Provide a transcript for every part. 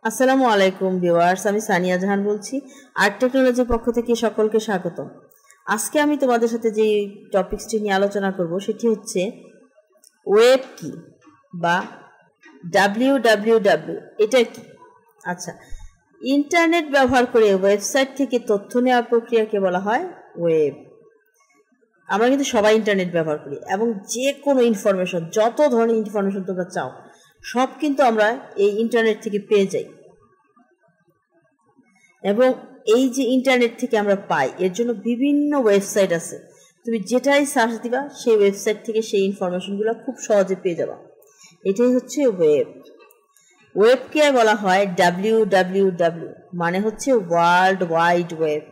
আসসালামু আলাইকুম ভিউয়ার্স, আমি সানিয়া জাহান বলছি। আর্ট টেকনোলজির পক্ষ থেকে সকলকে স্বাগত। আজকে আমি তোমাদের সাথে যে টপিকসটি নিয়ে আলোচনা করব সেটি হচ্ছে ওয়েব কি বা www। এটা কি? আচ্ছা, ইন্টারনেট ব্যবহার করে ওয়েবসাইট থেকে তথ্য নেওয়ার প্রক্রিয়াকে বলা হয় ওয়েব। আমরা কিন্তু সবাই ইন্টারনেট ব্যবহার করি এবং যে কোনো ইনফরমেশন, যত ধরনের ইনফরমেশন তোমরা চাও সব কিন্তু আমরা এই ইন্টারনেট থেকে পেয়ে যাই। এবং এই যে ইন্টারনেট থেকে আমরা পাই, এর জন্য বিভিন্ন ওয়েবসাইট আছে। তুমি যেটাই সার্চ দিবা সেই ওয়েবসাইট থেকে সেই ইনফরমেশনগুলো খুব সহজে পেয়ে যাবা। এটাই হচ্ছে ওয়েব। ওয়েবকে বলা হয় www, মানে হচ্ছে ওয়ার্ল্ড ওয়াইড ওয়েব।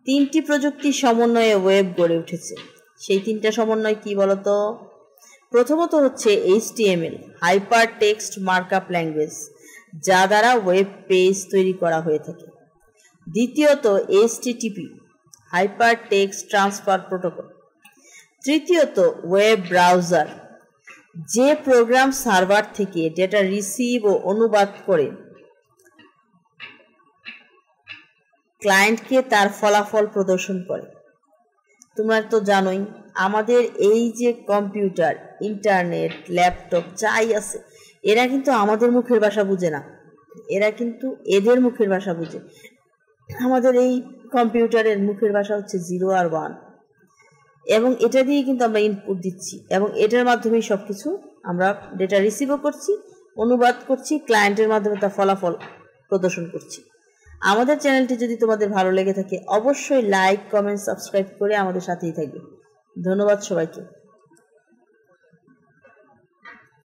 তিনটি প্রযুক্তির সমন্বয়ে ওয়েব গড়ে উঠেছে। সেই তিনটা সমন্বয় কি বলতো? প্রথমত হচ্ছে HTML, hyper text markup language, যা দ্বারা ওয়েব পেজ তৈরি করা হয়ে থাকে। দ্বিতীয়ত HTTP, hyper text transfer protocol. তৃতীয়ত ওয়েব ব্রাউজার, যে প্রোগ্রাম সার্ভার থেকে ডেটা রিসিভ ও অনুবাদ করে ক্লায়েন্টকে তার ফলাফল প্রদর্শন করে। তোমরা তো জানোই আমাদের এই যে কম্পিউটার, ইন্টারনেট, ল্যাপটপ যাই আছে, এরা কিন্তু আমাদের মুখের ভাষা বুঝে না, এরা কিন্তু এদের মুখের ভাষা বুঝে। আমাদের এই কম্পিউটারের মুখের ভাষা হচ্ছে 0 আর 1, এবং এটা দিয়ে কিন্তু আমরা ইনপুট দিচ্ছি এবং এটার মাধ্যমেই সব কিছু আমরা ডেটা রিসিভও করছি, অনুবাদ করছি, ক্লায়েন্টের মাধ্যমে তার ফলাফল প্রদর্শন করছি। আমাদের চ্যানেলটি যদি তোমাদের ভালো লেগে থাকে অবশ্যই লাইক, কমেন্ট, সাবস্ক্রাইব করে আমাদের সাথেই থাকবে। ধন্যবাদ সবাইকে।